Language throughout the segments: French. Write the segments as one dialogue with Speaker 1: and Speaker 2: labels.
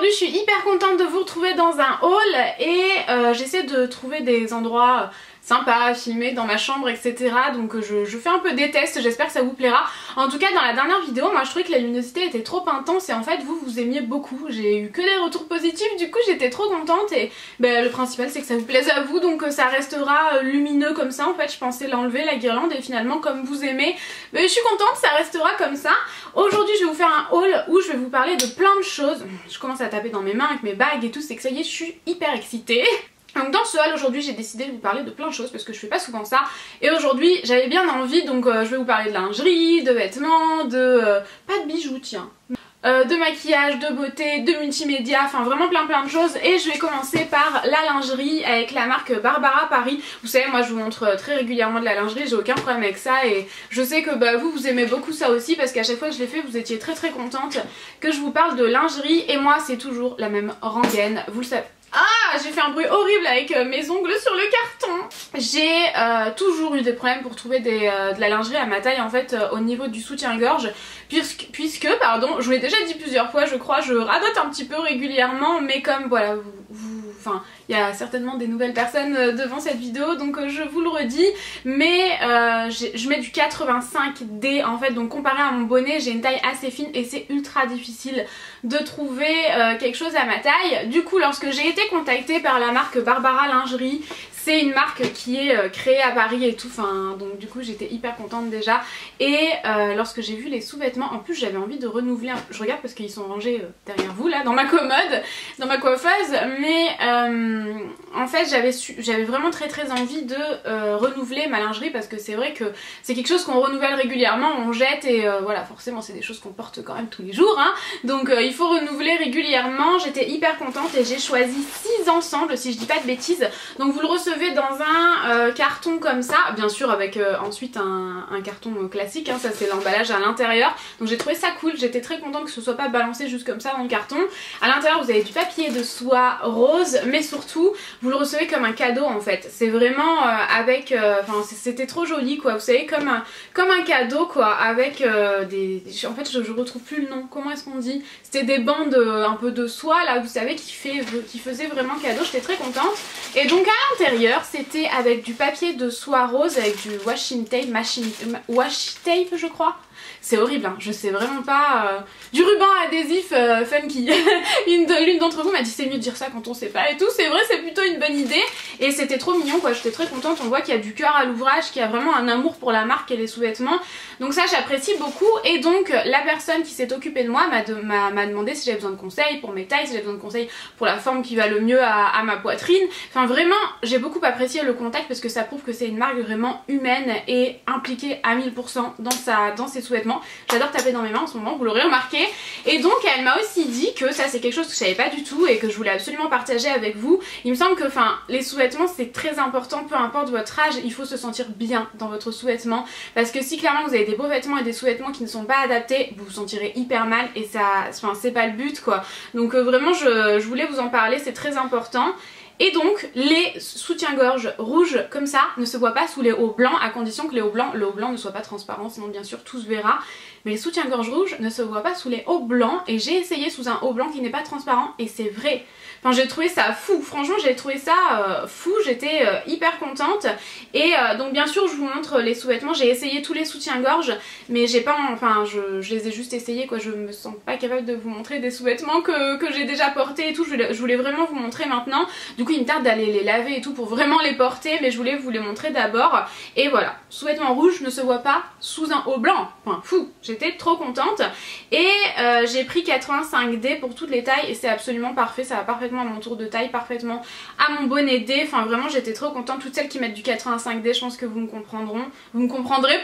Speaker 1: aujourd'hui je suis hyper contente de vous retrouver dans un haul et j'essaie de trouver des endroits sympas à filmer dans ma chambre, etc. Donc je fais un peu des tests, j'espère que ça vous plaira. En tout cas dans la dernière vidéo moi je trouvais que la luminosité était trop intense et en fait vous aimiez beaucoup. J'ai eu que des retours positifs, du coup j'étais trop contente et le principal c'est que ça vous plaise à vous, donc ça restera lumineux comme ça. En fait je pensais l'enlever la guirlande et finalement comme vous aimez, je suis contente, ça restera comme ça. Aujourd'hui je vais vous faire un haul où je vais vous parler de plein de choses. Je commence à taper dans mes mains avec mes bagues et tout, c'est que ça y est je suis hyper excitée. Donc dans ce haul aujourd'hui j'ai décidé de vous parler de plein de choses parce que je fais pas souvent ça et aujourd'hui j'avais bien envie, donc je vais vous parler de lingerie, de vêtements, pas de bijoux tiens, de maquillage, de beauté, de multimédia, enfin vraiment plein de choses. Et je vais commencer par la lingerie avec la marque Barbara Paris. Vous savez moi je vous montre très régulièrement de la lingerie, j'ai aucun problème avec ça et je sais que vous aimez beaucoup ça aussi parce qu'à chaque fois que je l'ai fait vous étiez très contente que je vous parle de lingerie et moi c'est toujours la même rengaine, vous le savez. Ah, j'ai fait un bruit horrible avec mes ongles sur le carton. J'ai toujours eu des problèmes pour trouver de la lingerie à ma taille en fait au niveau du soutien-gorge puisque pardon, je vous l'ai déjà dit plusieurs fois je crois, je radote un petit peu régulièrement mais comme voilà enfin il y a certainement des nouvelles personnes devant cette vidéo donc je vous le redis, mais je mets du 85D en fait, donc comparé à mon bonnet j'ai une taille assez fine et c'est ultra difficile de trouver quelque chose à ma taille. Du coup lorsque j'ai été contactée par la marque Barbara Lingerie, c'est une marque qui est créée à Paris et tout, enfin donc du coup j'étais hyper contente déjà. Et lorsque j'ai vu les sous-vêtements, en plus j'avais envie de renouveler, je regarde parce qu'ils sont rangés derrière vous là dans ma commode, dans ma coiffeuse, mais en fait j'avais vraiment très envie de renouveler ma lingerie parce que c'est vrai que c'est quelque chose qu'on renouvelle régulièrement, on jette et voilà forcément c'est des choses qu'on porte quand même tous les jours hein. Donc il faut renouveler régulièrement. J'étais hyper contente et j'ai choisi 6 ensembles si je dis pas de bêtises, donc vous le recevez dans un carton comme ça, bien sûr avec ensuite un carton classique hein, ça c'est l'emballage à l'intérieur, donc j'ai trouvé ça cool, j'étais très contente que ce soit pas balancé juste comme ça dans le carton. À l'intérieur vous avez du papier de soie rose, mais surtout vous le recevez comme un cadeau en fait, c'est vraiment avec, enfin c'était trop joli quoi, vous savez comme un cadeau quoi, avec en fait je retrouve plus le nom, comment est-ce qu'on dit, c'était des bandes un peu de soie là vous savez qui faisaient vraiment cadeau, j'étais très contente. Et donc à l'intérieur c'était avec du papier de soie rose avec du washing tape, washi tape je crois. C'est horrible hein, je sais vraiment pas, du ruban adhésif funky. L'une d'entre vous m'a dit c'est mieux de dire ça quand on sait pas et tout, c'est vrai, c'est plutôt une bonne idée et c'était trop mignon quoi, j'étais très contente. On voit qu'il y a du cœur à l'ouvrage, qu'il y a vraiment un amour pour la marque et les sous-vêtements, donc ça j'apprécie beaucoup. Et donc la personne qui s'est occupée de moi m'a demandé si j'avais besoin de conseils pour mes tailles, si j'avais besoin de conseils pour la forme qui va le mieux à ma poitrine, enfin vraiment j'ai beaucoup apprécié le contact parce que ça prouve que c'est une marque vraiment humaine et impliquée à 1000% dans ses sous-vêtements. J'adore taper dans mes mains en ce moment, vous l'aurez remarqué. Et donc elle m'a aussi dit que ça c'est quelque chose que je savais pas du tout et que je voulais absolument partager avec vous. Il me semble que les sous-vêtements c'est très important, peu importe votre âge, il faut se sentir bien dans votre sous-vêtement parce que si clairement vous avez des beaux vêtements et des sous-vêtements qui ne sont pas adaptés, vous vous sentirez hyper mal et ça, enfin c'est pas le but quoi. Donc vraiment je voulais vous en parler, c'est très important. Et donc les soutiens-gorge rouges comme ça ne se voient pas sous les hauts blancs, à condition que le haut blanc ne soit pas transparent, sinon bien sûr tout se verra. Mais les soutiens-gorge rouges ne se voient pas sous les hauts blancs et j'ai essayé sous un haut blanc qui n'est pas transparent et c'est vrai. Enfin j'ai trouvé ça fou, franchement j'ai trouvé ça fou, j'étais hyper contente. Et donc bien sûr je vous montre les sous-vêtements, j'ai essayé tous les soutiens-gorge mais j'ai pas, enfin je les ai juste essayés quoi, je me sens pas capable de vous montrer des sous-vêtements que j'ai déjà portés et tout, je voulais vraiment vous montrer maintenant. Du coup il me tarde d'aller les laver et tout pour vraiment les porter, mais je voulais vous les montrer d'abord. Et voilà, sous-vêtements rouges ne se voient pas sous un haut blanc, enfin fou, j'étais trop contente. Et j'ai pris 85D pour toutes les tailles et c'est absolument parfait, ça va parfaitement à mon tour de taille, parfaitement à mon bonnet D, enfin vraiment j'étais trop contente. Toutes celles qui mettent du 85D je pense que vous me comprendront, vous me comprendrez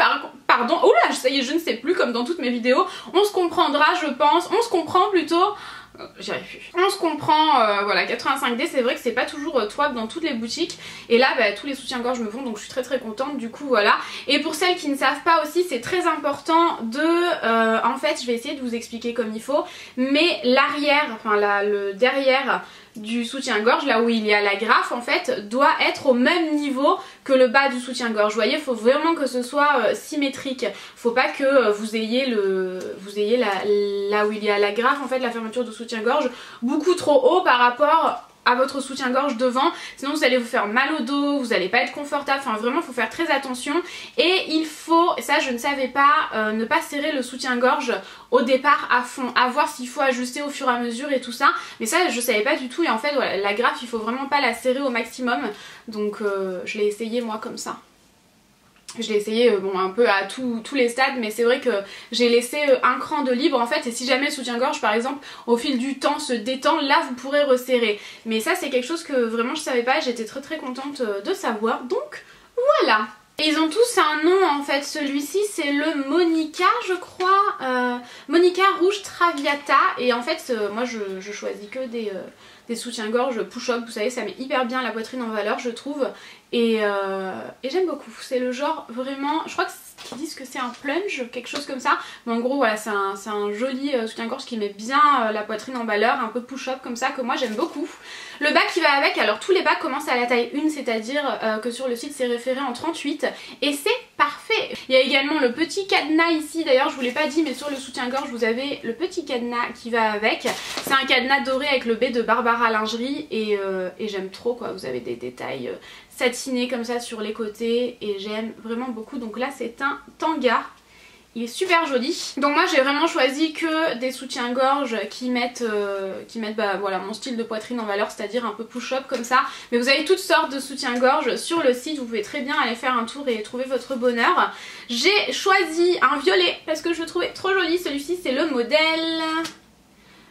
Speaker 1: pardon, oh là ça y est je ne sais plus, comme dans toutes mes vidéos, on se comprendra je pense, on se comprend plutôt. J'y arrive plus. On se comprend, voilà 85D c'est vrai que c'est pas toujours top dans toutes les boutiques et là tous les soutiens-gorge me vont donc je suis très contente du coup voilà. Et pour celles qui ne savent pas aussi c'est très important de en fait je vais essayer de vous expliquer comme il faut, mais l'arrière, enfin le derrière du soutien-gorge, là où il y a l'agrafe en fait, doit être au même niveau que le bas du soutien-gorge. Vous voyez, il faut vraiment que ce soit symétrique. Faut pas que vous ayez là où il y a l'agrafe en fait, la fermeture du soutien-gorge beaucoup trop haut par rapport à votre soutien-gorge devant, sinon vous allez vous faire mal au dos, vous n'allez pas être confortable, enfin vraiment il faut faire très attention. Et il faut, ça je ne savais pas, ne pas serrer le soutien-gorge au départ à fond, à voir s'il faut ajuster au fur et à mesure et tout ça, mais ça je savais pas du tout. Et en fait voilà, la grafe il faut vraiment pas la serrer au maximum, donc je l'ai essayé moi comme ça. Je l'ai essayé bon, un peu à tous les stades, mais c'est vrai que j'ai laissé un cran de libre en fait, et si jamais le soutien-gorge par exemple au fil du temps se détend, là vous pourrez resserrer. Mais ça c'est quelque chose que vraiment je savais pas et j'étais très contente de savoir, donc voilà. Et ils ont tous un nom en fait, celui-ci c'est le Monica je crois, Monica Rouge Traviata, et en fait moi je choisis que des soutiens-gorge push-up, vous savez ça met hyper bien la poitrine en valeur je trouve, et j'aime beaucoup. C'est le genre vraiment, je crois qu'ils disent que c'est un plunge, quelque chose comme ça, mais en gros voilà c'est un joli soutien-gorge qui met bien la poitrine en valeur, un peu push-up comme ça, que moi j'aime beaucoup. Le bas qui va avec, alors tous les bas commencent à la taille 1, c'est-à-dire que sur le site c'est référé en 38 et c'est parfait. Il y a également le petit cadenas ici, d'ailleurs je vous l'ai pas dit mais sur le soutien-gorge vous avez le petit cadenas qui va avec. C'est un cadenas doré avec le B de Barbara Lingerie et j'aime trop quoi, vous avez des détails satinés comme ça sur les côtés et j'aime vraiment beaucoup. Donc là c'est un tanga. Il est super joli. Donc moi j'ai vraiment choisi que des soutiens-gorge qui mettent bah, voilà, mon style de poitrine en valeur, c'est-à-dire un peu push-up comme ça. Mais vous avez toutes sortes de soutiens-gorge sur le site, vous pouvez très bien aller faire un tour et trouver votre bonheur. J'ai choisi un violet parce que je le trouvais trop joli. Celui-ci c'est le modèle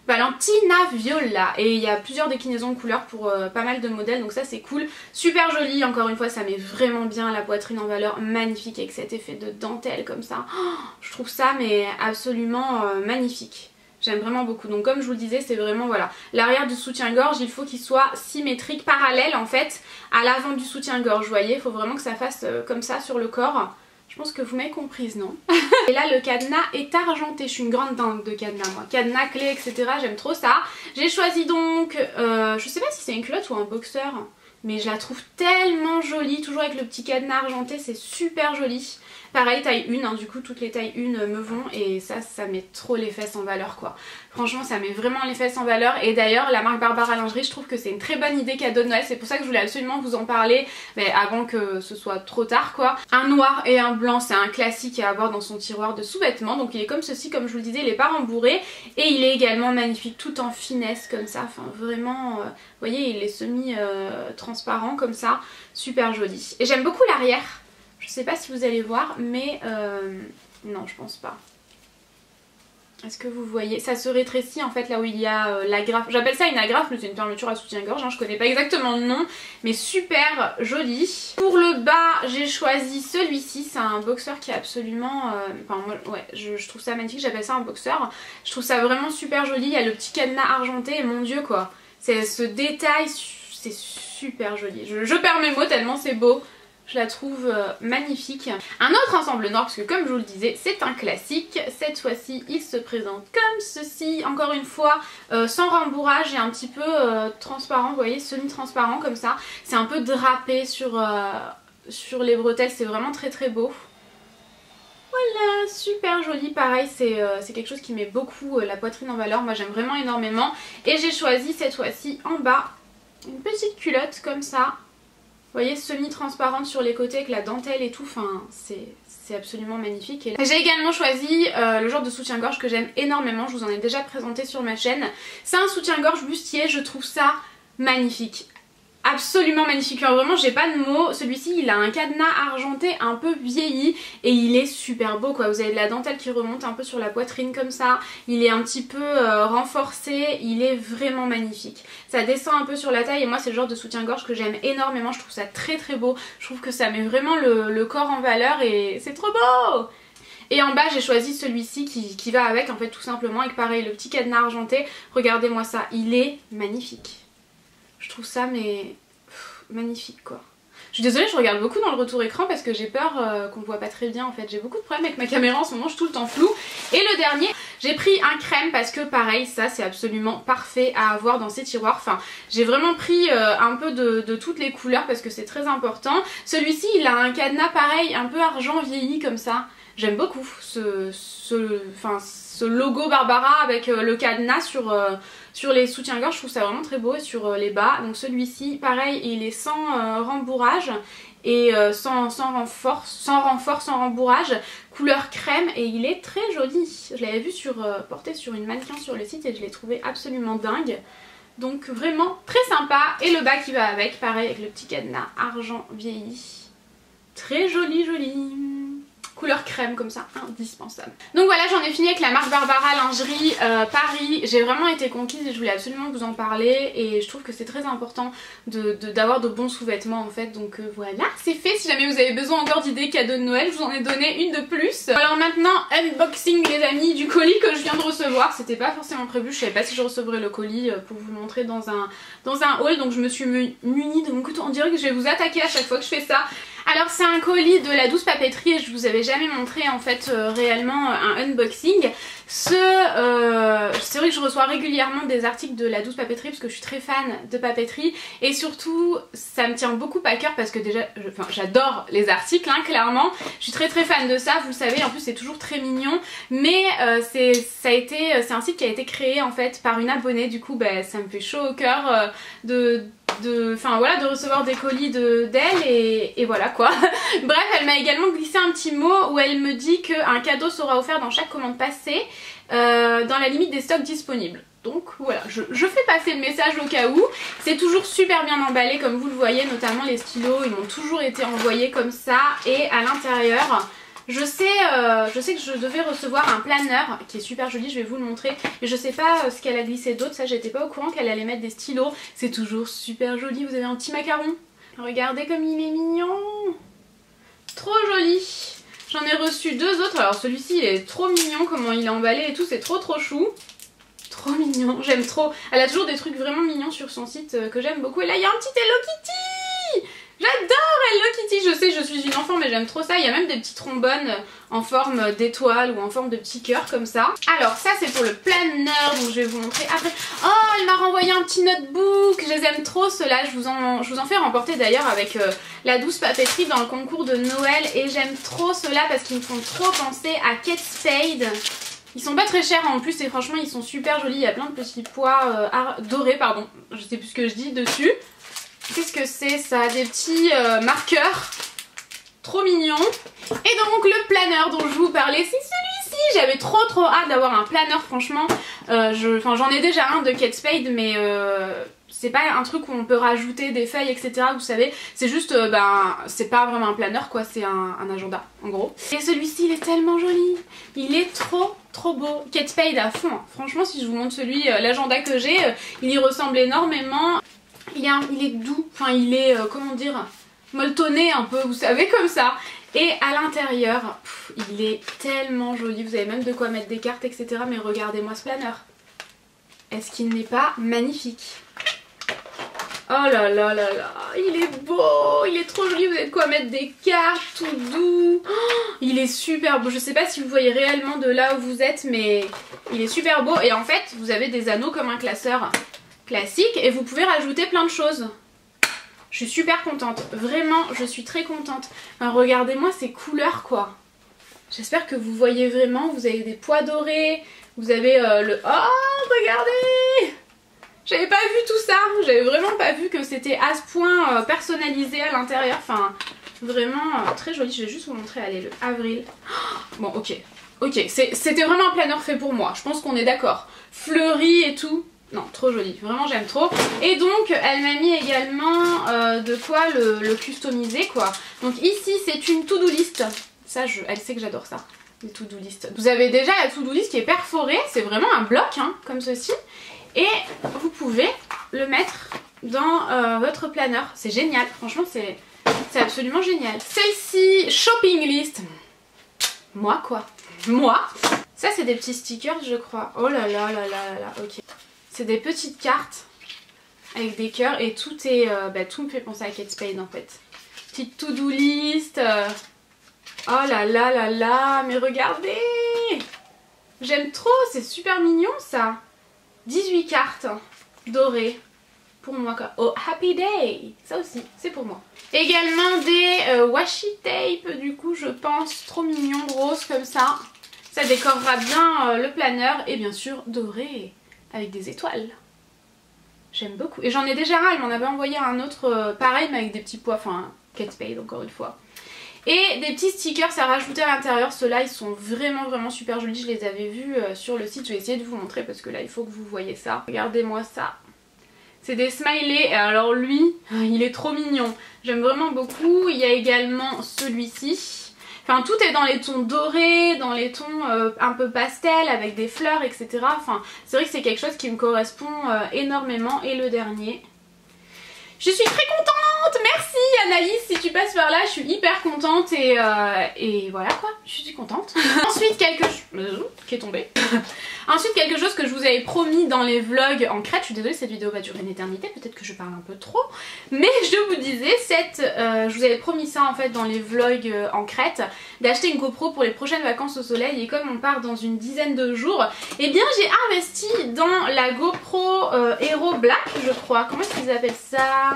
Speaker 1: Valentina Viola et il y a plusieurs déclinaisons de couleurs pour pas mal de modèles, donc ça c'est cool, super joli, encore une fois ça met vraiment bien la poitrine en valeur, magnifique avec cet effet de dentelle comme ça, oh, je trouve ça mais absolument magnifique. J'aime vraiment beaucoup. Donc comme je vous le disais c'est vraiment voilà, l'arrière du soutien-gorge il faut qu'il soit symétrique, parallèle en fait à l'avant du soutien-gorge, vous voyez, il faut vraiment que ça fasse comme ça sur le corps. Je pense que vous m'avez comprise, non? Et là le cadenas est argenté, je suis une grande dingue de cadenas moi, cadenas, clés etc, j'aime trop ça. J'ai choisi donc, je sais pas si c'est une culotte ou un boxeur, mais je la trouve tellement jolie, toujours avec le petit cadenas argenté, c'est super joli. Pareil taille 1, hein, du coup toutes les tailles 1 me vont et ça met trop les fesses en valeur quoi. Franchement ça met vraiment les fesses en valeur et d'ailleurs la marque Barbara Lingerie je trouve que c'est une très bonne idée cadeau de Noël, c'est pour ça que je voulais absolument vous en parler mais avant que ce soit trop tard quoi. Un noir et un blanc c'est un classique à avoir dans son tiroir de sous-vêtements, donc il est comme ceci comme je vous le disais, il est pas rembourré et il est également magnifique tout en finesse comme ça, enfin vraiment, vous voyez il est semi transparent comme ça, super joli. Et j'aime beaucoup l'arrière. Je sais pas si vous allez voir mais non je pense pas. Est-ce que vous voyez? Ça se rétrécit en fait là où il y a l'agrafe. J'appelle ça une agrafe mais c'est une fermeture à soutien-gorge, hein, je connais pas exactement le nom mais super joli. Pour le bas j'ai choisi celui-ci, c'est un boxeur qui est absolument, enfin moi ouais je trouve ça magnifique, j'appelle ça un boxeur. Je trouve ça vraiment super joli, il y a le petit cadenas argenté et mon dieu quoi. C'est ce détail, c'est super joli. Je perds mes mots tellement c'est beau. Je la trouve magnifique. Un autre ensemble noir, parce que comme je vous le disais, c'est un classique. Cette fois-ci, il se présente comme ceci. Encore une fois, sans rembourrage et un petit peu transparent, vous voyez, semi-transparent comme ça. C'est un peu drapé sur les bretelles, c'est vraiment très beau. Voilà, super joli, pareil, c'est quelque chose qui met beaucoup la poitrine en valeur. Moi, j'aime vraiment énormément. Et j'ai choisi cette fois-ci en bas une petite culotte comme ça. Vous voyez, semi-transparente sur les côtés avec la dentelle et tout, enfin c'est absolument magnifique. J'ai également choisi le genre de soutien-gorge que j'aime énormément, je vous en ai déjà présenté sur ma chaîne. C'est un soutien-gorge bustier, je trouve ça magnifique. Absolument magnifique, alors vraiment j'ai pas de mots. Celui-ci il a un cadenas argenté un peu vieilli et il est super beau quoi. Vous avez de la dentelle qui remonte un peu sur la poitrine comme ça, il est un petit peu renforcé, il est vraiment magnifique. Ça descend un peu sur la taille et moi c'est le genre de soutien-gorge que j'aime énormément, je trouve ça très beau. Je trouve que ça met vraiment le corps en valeur et c'est trop beau. Et en bas j'ai choisi celui-ci qui va avec en fait tout simplement, avec pareil le petit cadenas argenté. Regardez moi ça, il est magnifique. Je trouve ça mais magnifique quoi. Je suis désolée, je regarde beaucoup dans le retour écran parce que j'ai peur qu'on voit pas très bien en fait. J'ai beaucoup de problèmes avec ma caméra en ce moment, je suis tout le temps floue. Et le dernier, j'ai pris un crème parce que pareil, ça c'est absolument parfait à avoir dans ces tiroirs. Enfin, j'ai vraiment pris un peu de toutes les couleurs parce que c'est très important. Celui-ci, il a un cadenas pareil, un peu argent vieilli comme ça. J'aime beaucoup ce logo Barbara avec le cadenas sur les soutiens-gorge, je trouve ça vraiment très beau, et sur les bas. Donc celui-ci, pareil, il est sans rembourrage et sans renfort, sans rembourrage, couleur crème, et il est très joli. Je l'avais vu porté sur une mannequin sur le site et je l'ai trouvé absolument dingue. Donc vraiment très sympa. Et le bas qui va avec, pareil, avec le petit cadenas argent vieilli. Très joli, couleur crème comme ça, indispensable. Donc voilà, j'en ai fini avec la marque Barbara Lingerie Paris. J'ai vraiment été conquise et je voulais absolument vous en parler, et je trouve que c'est très important d'avoir de bons sous-vêtements en fait. Donc voilà, c'est fait. Si jamais vous avez besoin encore d'idées cadeaux de Noël, je vous en ai donné une de plus. Alors maintenant, unboxing les amis du colis que je viens de recevoir. C'était pas forcément prévu, je savais pas si je recevrais le colis pour vous le montrer dans un haul, donc je me suis munie de mon couteau. On dirait que je vais vous attaquer à chaque fois que je fais ça. Alors c'est un colis de La Douce Papeterie et je vous avais jamais montré en fait réellement un unboxing. C'est vrai que je reçois régulièrement des articles de La Douce Papeterie parce que je suis très fan de papeterie, et surtout ça me tient beaucoup à cœur parce que déjà j'adore les articles clairement. Je suis très fan de ça, vous le savez, en plus c'est toujours très mignon, mais c'est un site qui a été créé en fait par une abonnée, du coup ça me fait chaud au cœur de recevoir des colis d'elle et voilà quoi. Bref, elle m'a également glissé un petit mot où elle me dit qu'un cadeau sera offert dans chaque commande passée dans la limite des stocks disponibles. Donc voilà, je fais passer le message au cas où. C'est toujours super bien emballé comme vous le voyez, notamment les stylos, ils m'ont toujours été envoyés comme ça, et à l'intérieur... Je sais que je devais recevoir un planeur qui est super joli, je vais vous le montrer. Mais je sais pas ce qu'elle a glissé d'autre, ça j'étais pas au courant qu'elle allait mettre des stylos. C'est toujours super joli, vous avez un petit macaron. Regardez comme il est mignon. Trop joli. J'en ai reçu deux autres, alors celui-ci il est trop mignon, comment il est emballé et tout, c'est trop chou. Trop mignon, j'aime trop. Elle a toujours des trucs vraiment mignons sur son site que j'aime beaucoup. Et là il y a un petit Hello Kitty. J'adore Hello Kitty, je sais, je suis une enfant mais j'aime trop ça. Il y a même des petits trombones en forme d'étoile ou en forme de petits cœurs comme ça. Alors ça c'est pour le planeur, donc je vais vous montrer après. Oh, elle m'a renvoyé un petit notebook, je les aime trop ceux-là. Je vous en fais remporter d'ailleurs avec La Douce Papeterie dans le concours de Noël, et j'aime trop ceux-là parce qu'ils me font trop penser à Kate Spade. Ils sont pas très chers en plus et franchement ils sont super jolis, il y a plein de petits pois dorés, pardon, je sais plus ce que je dis dessus. Qu'est-ce que c'est ça? Des petits marqueurs trop mignons. Et donc le planeur dont je vous parlais, c'est celui-ci. J'avais trop hâte d'avoir un planeur, franchement. J'en ai déjà un de Kate Spade, mais c'est pas un truc où on peut rajouter des feuilles etc, vous savez. C'est juste, c'est pas vraiment un planeur quoi, c'est un agenda en gros. Et celui-ci il est tellement joli. Il est trop beau. Kate Spade à fond. Franchement si je vous montre l'agenda que j'ai, il y ressemble énormément. Il est doux, enfin il est, comment dire, molletonné un peu, vous savez, comme ça. Et à l'intérieur, il est tellement joli, vous avez même de quoi mettre des cartes, etc. Mais regardez-moi ce planeur. Est-ce qu'il n'est pas magnifique? Oh là là là là, il est beau, il est trop joli, vous avez de quoi mettre des cartes, tout doux. Oh, il est super beau, je sais pas si vous voyez réellement de là où vous êtes, mais il est super beau. Et en fait, vous avez des anneaux comme un classeur classique et vous pouvez rajouter plein de choses. Je suis super contente, vraiment je suis très contente. Enfin, regardez-moi ces couleurs quoi. J'espère que vous voyez vraiment, vous avez des pois dorés, vous avez oh regardez, j'avais pas vu tout ça, j'avais vraiment pas vu que c'était à ce point personnalisé à l'intérieur. Enfin vraiment très joli, je vais juste vous montrer, allez, le avril. Oh, bon ok, c'était vraiment un planeur fait pour moi, je pense qu'on est d'accord. Fleuri et tout. Non, trop joli, vraiment j'aime trop. Et donc elle m'a mis également de quoi le customiser quoi. Donc ici c'est une to-do list. Ça elle sait que j'adore ça, les to-do list. Vous avez déjà la to-do list qui est perforée, c'est vraiment un bloc comme ceci. Et vous pouvez le mettre dans votre planeur. C'est génial, franchement c'est absolument génial. Celle-ci, shopping list. Moi quoi, moi. Ça c'est des petits stickers je crois. Oh là là là là là, ok. C'est des petites cartes avec des cœurs et tout est, tout me fait penser à Kate Spade en fait. Petite to-do list. Oh là là là là, mais regardez! J'aime trop, c'est super mignon ça. 18 cartes dorées pour moi. Oh, Happy Day! Ça aussi, c'est pour moi. Également des washi tape, du coup, je pense, trop mignon, rose comme ça. Ça décorera bien le planeur et bien sûr doré avec des étoiles. J'aime beaucoup. Et j'en ai déjà un, elle m'en avait envoyé un autre pareil mais avec des petits pois, enfin Kate Spade encore une fois. Et des petits stickers à rajouter à l'intérieur, ceux-là ils sont vraiment super jolis, je les avais vus sur le site, je vais essayer de vous montrer parce que là il faut que vous voyez ça. Regardez-moi ça. C'est des smileys, alors lui, il est trop mignon, j'aime vraiment beaucoup. Il y a également celui-ci. Enfin tout est dans les tons dorés, dans les tons un peu pastel avec des fleurs etc. Enfin c'est vrai que c'est quelque chose qui me correspond énormément. Et le dernier, je suis très contente, merci Anaïs si tu passes par là, je suis hyper contente et voilà quoi, je suis contente. Ensuite quelque chose qui est tombé. Ensuite quelque chose que je vous avais promis dans les vlogs en Crète, je suis désolée cette vidéo va durer une éternité, peut-être que je parle un peu trop, mais je vous disais, je vous avais promis ça en fait dans les vlogs en Crète, d'acheter une GoPro pour les prochaines vacances au soleil et comme on part dans une dizaine de jours, eh bien j'ai investi dans la GoPro Hero Black je crois, comment est-ce qu'ils appellent ça?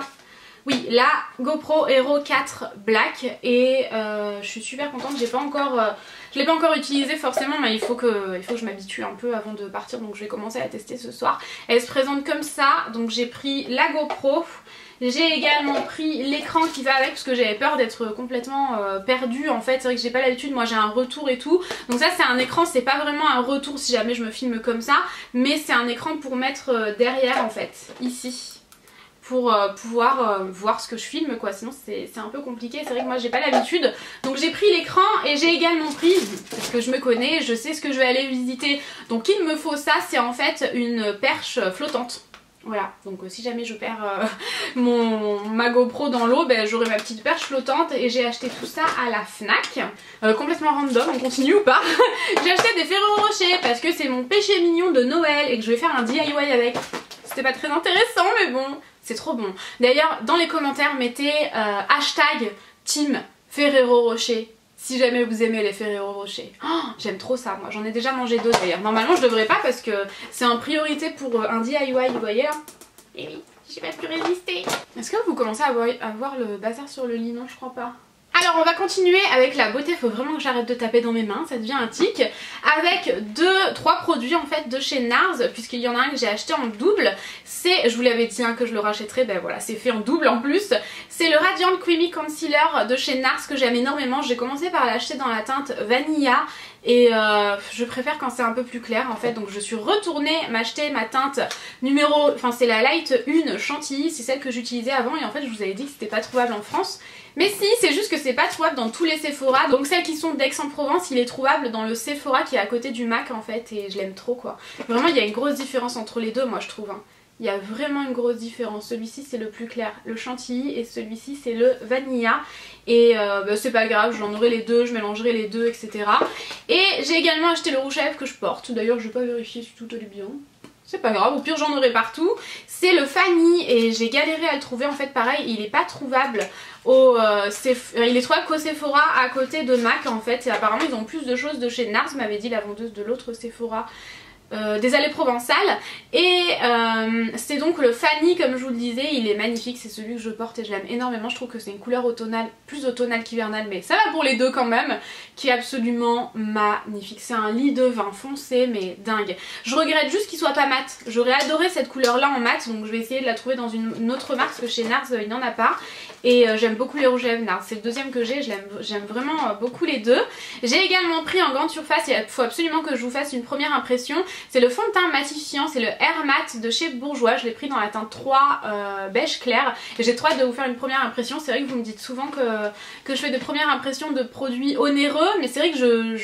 Speaker 1: Oui, la GoPro Hero 4 Black et je suis super contente, je l'ai pas encore utilisée forcément mais il faut que je m'habitue un peu avant de partir donc je vais commencer à la tester ce soir. Elle se présente comme ça, donc j'ai pris la GoPro, j'ai également pris l'écran qui va avec parce que j'avais peur d'être complètement perdue en fait, c'est vrai que j'ai pas l'habitude, moi j'ai un retour et tout, donc ça c'est un écran, c'est pas vraiment un retour si jamais je me filme comme ça, mais c'est un écran pour mettre derrière en fait, ici. Pour pouvoir voir ce que je filme quoi, sinon c'est un peu compliqué, c'est vrai que moi j'ai pas l'habitude. Donc j'ai pris l'écran et j'ai également pris, parce que je me connais, je sais ce que je vais aller visiter, donc il me faut ça, c'est en fait une perche flottante. Voilà, donc si jamais je perds ma GoPro dans l'eau, ben, j'aurai ma petite perche flottante et j'ai acheté tout ça à la Fnac. Complètement random, on continue ou pas? J'ai acheté des Ferrero Rocher parce que c'est mon péché mignon de Noël et que je vais faire un DIY avec. C'était pas très intéressant mais bon, c'est trop bon. D'ailleurs dans les commentaires mettez hashtag team Ferrero Rocher si jamais vous aimez les Ferrero Rocher. Oh, j'aime trop ça moi, j'en ai déjà mangé deux d'ailleurs. Normalement je devrais pas parce que c'est en priorité pour un DIY, vous voyez là. Et oui, j'ai pas pu résister. Est-ce que vous commencez à voir le bazar sur le lit? Non je crois pas. Alors on va continuer avec la beauté, faut vraiment que j'arrête de taper dans mes mains, ça devient un tic. Avec 3 produits en fait de chez NARS, puisqu'il y en a un que j'ai acheté en double. C'est, je vous l'avais dit hein, que je le rachèterais, ben voilà c'est fait en double en plus. C'est le Radiant Creamy Concealer de chez NARS que j'aime énormément. J'ai commencé par l'acheter dans la teinte Vanilla. Et je préfère quand c'est un peu plus clair en fait, donc je suis retournée m'acheter ma teinte numéro, enfin c'est la Light 1 Chantilly, c'est celle que j'utilisais avant et en fait je vous avais dit que c'était pas trouvable en France. Mais si, c'est juste que c'est pas trouvable dans tous les Sephora, donc celles qui sont d'Aix-en-Provence, il est trouvable dans le Sephora qui est à côté du MAC en fait et je l'aime trop quoi. Vraiment il y a une grosse différence entre les deux moi je trouve hein. Il y a vraiment une grosse différence, celui-ci c'est le plus clair, le chantilly et celui-ci c'est le vanilla. Et bah, c'est pas grave, j'en aurai les deux, je mélangerai les deux etc. Et j'ai également acheté le rouge à lèvres que je porte, d'ailleurs je vais pas vérifier si tout allait bien. C'est pas grave, au pire j'en aurai partout. C'est le Fanny et j'ai galéré à le trouver en fait pareil, il est pas trouvable il est trouvable qu'au Sephora à côté de MAC en fait. Et apparemment ils ont plus de choses de chez NARS, m'avait dit la vendeuse de l'autre Sephora. Des allées provençales et c'est donc le Fanny comme je vous le disais, il est magnifique, c'est celui que je porte et je l'aime énormément, je trouve que c'est une couleur automnale, plus automnale qu'hivernale mais ça va pour les deux quand même, qui est absolument magnifique, c'est un lit de vin foncé mais dingue. Je regrette juste qu'il soit pas mat, j'aurais adoré cette couleur là en mat donc je vais essayer de la trouver dans une autre marque parce que chez NARS il n'y en a pas. Et j'aime beaucoup les rouges à lèvres NARS, c'est le deuxième que j'ai, j'aime vraiment beaucoup les deux. J'ai également pris en grande surface, il faut absolument que je vous fasse une première impression, c'est le fond de teint matifiant, c'est le Air Matte de chez Bourjois, je l'ai pris dans la teinte 3 beige clair. Et j'ai trop hâte de vous faire une première impression, c'est vrai que vous me dites souvent que je fais de premières impressions de produits onéreux, mais c'est vrai que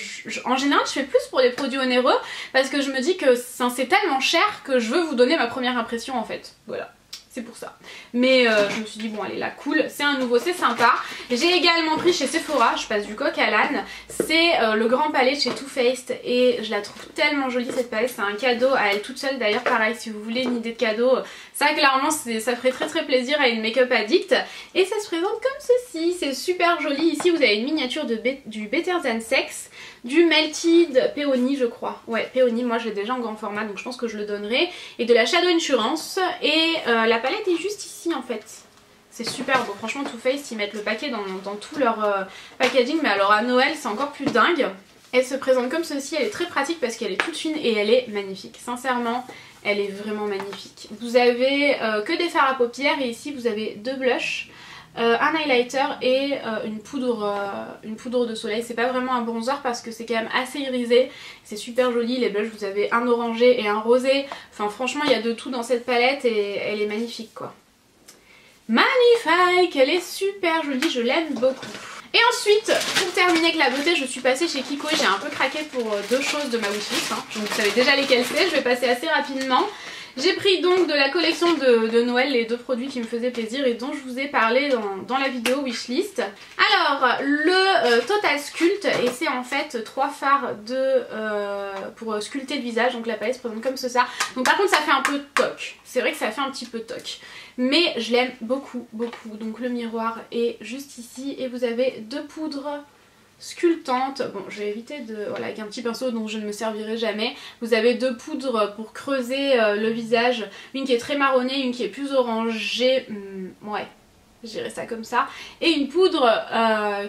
Speaker 1: en général je fais plus pour les produits onéreux parce que je me dis que c'est tellement cher que je veux vous donner ma première impression en fait, voilà. c'est pour ça. Mais je me suis dit bon allez là cool, c'est un nouveau, c'est sympa. J'ai également pris chez Sephora, je passe du coq à l'âne, c'est le grand palais de chez Too Faced et je la trouve tellement jolie cette palette, c'est un cadeau à elle toute seule d'ailleurs, pareil si vous voulez une idée de cadeau, ça clairement ça ferait très plaisir à une make-up addict. Et ça se présente comme ceci, c'est super joli. Ici vous avez une miniature du Better Than Sex, du Melted Peony je crois, ouais Peony, moi je l'ai déjà en grand format donc je pense que je le donnerai, et de la Shadow Insurance, et la palette est juste ici en fait. C'est super beau, franchement Too Faced ils mettent le paquet dans tout leur packaging, mais alors à Noël c'est encore plus dingue. Elle se présente comme ceci, elle est très pratique parce qu'elle est toute fine et elle est magnifique, sincèrement elle est vraiment magnifique. Vous avez que des fards à paupières et ici vous avez deux blushs, un highlighter et une poudre de soleil. C'est pas vraiment un bronzer parce que c'est quand même assez irisé, c'est super joli. Les blushs vous avez un orangé et un rosé, enfin franchement il y a de tout dans cette palette et elle est magnifique quoi. Magnifique, elle est super jolie, je l'aime beaucoup. Et ensuite, pour terminer avec la beauté, je suis passée chez Kiko et j'ai un peu craqué pour deux choses de ma wishlist, hein. Donc vous savez déjà lesquelles c'est, je vais passer assez rapidement. J'ai pris donc de la collection de Noël les deux produits qui me faisaient plaisir et dont je vous ai parlé dans la vidéo wishlist. Alors le Total Sculpt, et c'est en fait 3 fards pour sculpter le visage, donc la palette se présente comme ça. Donc par contre ça fait un peu toc, c'est vrai que ça fait un petit peu toc, mais je l'aime beaucoup. Donc le miroir est juste ici et vous avez deux poudres sculptante. Bon je vais éviter de... Voilà, avec un petit pinceau dont je ne me servirai jamais. Vous avez deux poudres pour creuser le visage. Une qui est très marronnée, une qui est plus orangée. Ouais, je dirais ça comme ça. Et une poudre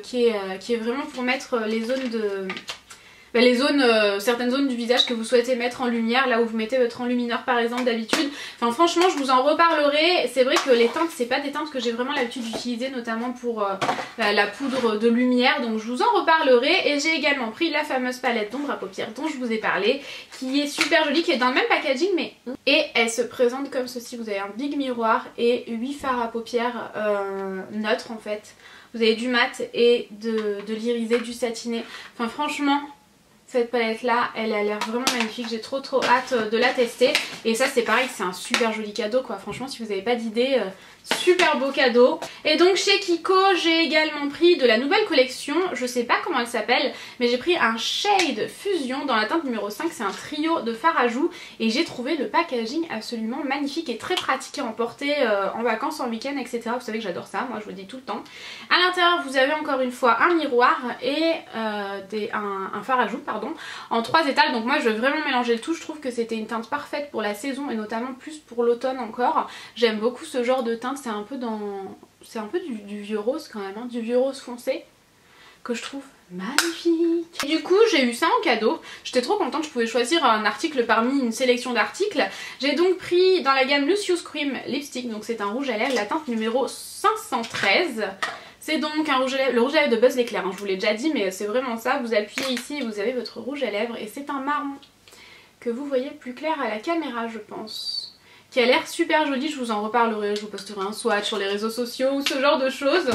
Speaker 1: qui est vraiment pour mettre les zones de... certaines zones du visage que vous souhaitez mettre en lumière, là où vous mettez votre enlumineur par exemple d'habitude. Enfin franchement je vous en reparlerai. C'est vrai que les teintes c'est pas des teintes que j'ai vraiment l'habitude d'utiliser, notamment pour la poudre de lumière, donc je vous en reparlerai. Et j'ai également pris la fameuse palette d'ombre à paupières dont je vous ai parlé, qui est super jolie, qui est dans le même packaging mais... Et elle se présente comme ceci, vous avez un big miroir et 8 fards à paupières neutres en fait. Vous avez du mat et de l'irisé, du satiné. Enfin franchement... Cette palette là elle a l'air vraiment magnifique, j'ai trop hâte de la tester. Et ça c'est pareil, c'est un super joli cadeau quoi, franchement si vous n'avez pas d'idée, super beau cadeau. Et donc chez Kiko j'ai également pris de la nouvelle collection, je sais pas comment elle s'appelle, mais j'ai pris un shade fusion dans la teinte numéro 5, c'est un trio de fard à joues. Et j'ai trouvé le packaging absolument magnifique et très pratique à emporter en vacances, en week-end, etc. Vous savez que j'adore ça, moi je vous le dis tout le temps. À l'intérieur vous avez encore une fois un miroir et un fard à joues pardon, en 3 étals. Donc moi je veux vraiment mélanger le tout, je trouve que c'était une teinte parfaite pour la saison et notamment plus pour l'automne encore. J'aime beaucoup ce genre de teinte, c'est un peu du vieux rose quand même, hein, du vieux rose foncé que je trouve magnifique. Et du coup j'ai eu ça en cadeau, j'étais trop contente, je pouvais choisir un article parmi une sélection d'articles. J'ai donc pris dans la gamme Lucious Cream Lipstick, donc c'est un rouge à lèvres, la teinte numéro 513. C'est donc un rouge à lèvres, le rouge à lèvres de Buzz l'éclair, hein, je vous l'ai déjà dit mais c'est vraiment ça. Vous appuyez ici et vous avez votre rouge à lèvres et c'est un marron que vous voyez plus clair à la caméra je pense, qui a l'air super joli. Je vous en reparlerai, je vous posterai un swatch sur les réseaux sociaux ou ce genre de choses.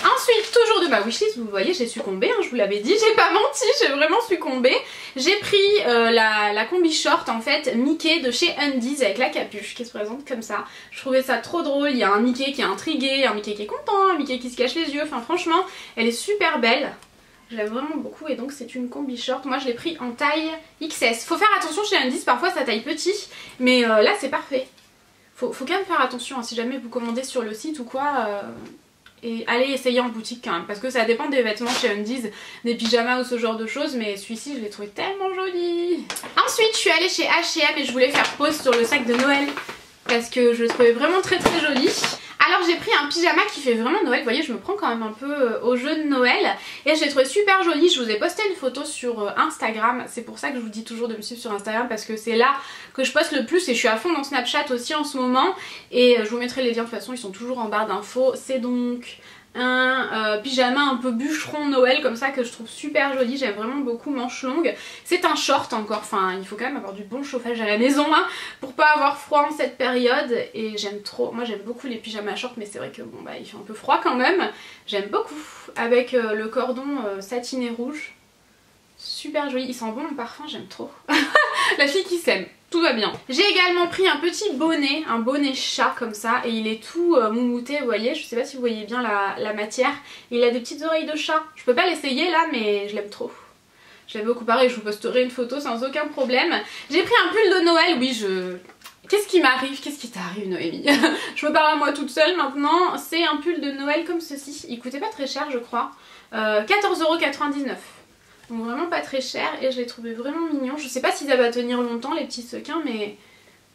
Speaker 1: Ensuite, toujours de ma wishlist, vous voyez j'ai succombé, hein, je vous l'avais dit, j'ai pas menti, j'ai vraiment succombé. J'ai pris la combi short en fait Mickey de chez Undies avec la capuche qui se présente comme ça. Je trouvais ça trop drôle, il y a un Mickey qui est intrigué, un Mickey qui est content, un Mickey qui se cache les yeux, enfin franchement elle est super belle. Je l'aime vraiment beaucoup et donc c'est une combi short. Moi je l'ai pris en taille XS. Faut faire attention chez Undies, parfois ça taille petit, mais là c'est parfait. Faut quand même faire attention hein, si jamais vous commandez sur le site ou quoi, et allez essayer en boutique quand même, parce que ça dépend des vêtements chez Undies, des pyjamas ou ce genre de choses, mais celui-ci je l'ai trouvé tellement joli. Ensuite je suis allée chez H&M et je voulais faire pause sur le sac de Noël parce que je le trouvais vraiment très joli. Alors j'ai pris un pyjama qui fait vraiment Noël, vous voyez je me prends quand même un peu au jeu de Noël et je l'ai trouvé super joli. Je vous ai posté une photo sur Instagram, c'est pour ça que je vous dis toujours de me suivre sur Instagram parce que c'est là que je poste le plus et je suis à fond dans Snapchat aussi en ce moment. Et je vous mettrai les liens de toute façon, ils sont toujours en barre d'infos. C'est donc un pyjama un peu bûcheron Noël comme ça que je trouve super joli, j'aime vraiment beaucoup, manche longue. C'est un short encore, enfin il faut quand même avoir du bon chauffage à la maison hein, pour pas avoir froid en cette période. Et j'aime trop, moi j'aime beaucoup les pyjamas shorts mais c'est vrai que bon bah il fait un peu froid quand même. J'aime beaucoup, avec le cordon satiné rouge. Super joli, il sent bon le parfum, j'aime trop. La fille qui s'aime. Tout va bien. J'ai également pris un petit bonnet, un bonnet chat comme ça, et il est tout moumouté, vous voyez, je sais pas si vous voyez bien la matière. Il a des petites oreilles de chat. Je peux pas l'essayer là, mais je l'aime trop. Je l'aime beaucoup, pareil, je vous posterai une photo sans aucun problème. J'ai pris un pull de Noël, oui, Qu'est-ce qui m'arrive? Qu'est-ce qui t'arrive, Noémie? Je me parle à moi toute seule maintenant. C'est un pull de Noël comme ceci. Il coûtait pas très cher, je crois. 14,99 €. Donc vraiment pas très cher et je l'ai trouvé vraiment mignon. Je sais pas si ça va tenir longtemps les petits sequins, mais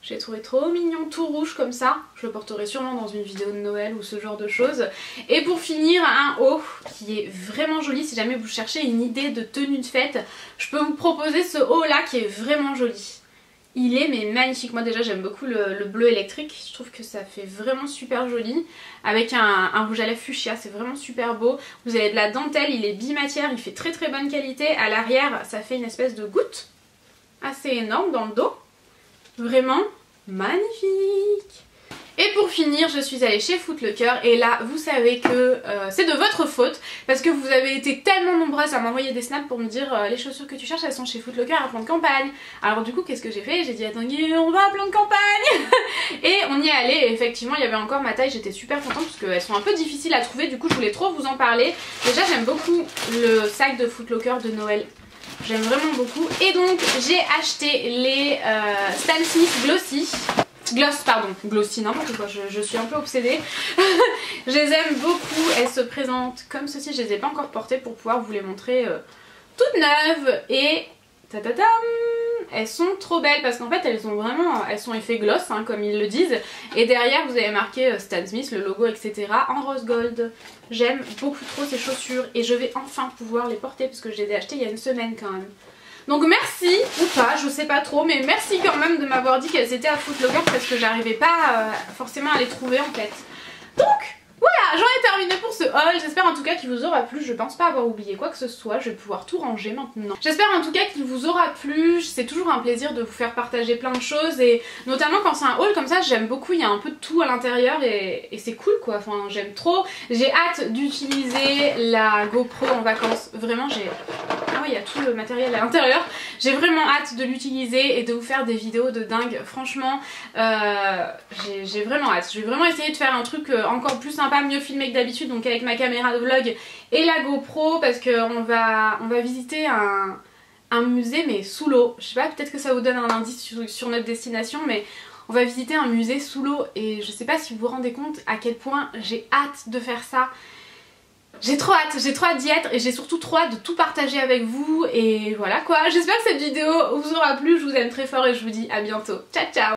Speaker 1: je l'ai trouvé trop mignon, tout rouge comme ça. Je le porterai sûrement dans une vidéo de Noël ou ce genre de choses. Et pour finir, un haut qui est vraiment joli. Si jamais vous cherchez une idée de tenue de fête, je peux vous proposer ce haut là qui est vraiment joli. Il est mais magnifique. Moi déjà j'aime beaucoup le bleu électrique. Je trouve que ça fait vraiment super joli. Avec un rouge à lèvres fuchsia, c'est vraiment super beau. Vous avez de la dentelle, il est bimatière, il fait très très bonne qualité. À l'arrière ça fait une espèce de goutte assez énorme dans le dos. Vraiment magnifique. Et pour finir, je suis allée chez Foot Locker et là vous savez que c'est de votre faute parce que vous avez été tellement nombreuses à m'envoyer des snaps pour me dire les chaussures que tu cherches elles sont chez Foot Locker à plan de campagne. Alors du coup qu'est-ce que j'ai fait? J'ai dit attendez, on va à plan de campagne. Et on y est allé et effectivement il y avait encore ma taille, j'étais super contente parce qu'elles sont un peu difficiles à trouver, du coup je voulais trop vous en parler. Déjà j'aime beaucoup le sac de Foot Locker de Noël. J'aime vraiment beaucoup et donc j'ai acheté les Stan Smith Glossy. Glossy, n'importe quoi, je suis un peu obsédée. Je les aime beaucoup, elles se présentent comme ceci, je les ai pas encore portées pour pouvoir vous les montrer toutes neuves et tatatam, elles sont trop belles parce qu'en fait elles sont effet gloss hein, comme ils le disent et derrière vous avez marqué Stan Smith, le logo etc. en rose gold. J'aime beaucoup trop ces chaussures et je vais enfin pouvoir les porter parce que je les ai achetées il y a une semaine quand même. Donc merci, ou pas, je sais pas trop, mais merci quand même de m'avoir dit qu'elles étaient à Foot Locker parce que j'arrivais pas forcément à les trouver en fait. Donc voilà, j'en ai terminé pour ce haul, j'espère en tout cas qu'il vous aura plu, je pense pas avoir oublié quoi que ce soit, je vais pouvoir tout ranger maintenant. J'espère en tout cas qu'il vous aura plu, c'est toujours un plaisir de vous faire partager plein de choses et notamment quand c'est un haul comme ça, j'aime beaucoup, il y a un peu de tout à l'intérieur et c'est cool quoi, enfin j'aime trop. J'ai hâte d'utiliser la GoPro en vacances, vraiment j'ai... Ah oui, il y a tout le matériel à l'intérieur. J'ai vraiment hâte de l'utiliser et de vous faire des vidéos de dingue. Franchement, j'ai vraiment hâte. Je vais vraiment essayer de faire un truc encore plus sympa, mieux filmé que d'habitude, donc avec ma caméra de vlog et la GoPro, parce qu'on va visiter un musée mais sous l'eau. Je sais pas, peut-être que ça vous donne un indice sur notre destination, mais on va visiter un musée sous l'eau et je sais pas si vous vous rendez compte à quel point j'ai hâte de faire ça. J'ai trop hâte d'y être et j'ai surtout trop hâte de tout partager avec vous et voilà quoi. J'espère que cette vidéo vous aura plu, je vous aime très fort et je vous dis à bientôt. Ciao ciao.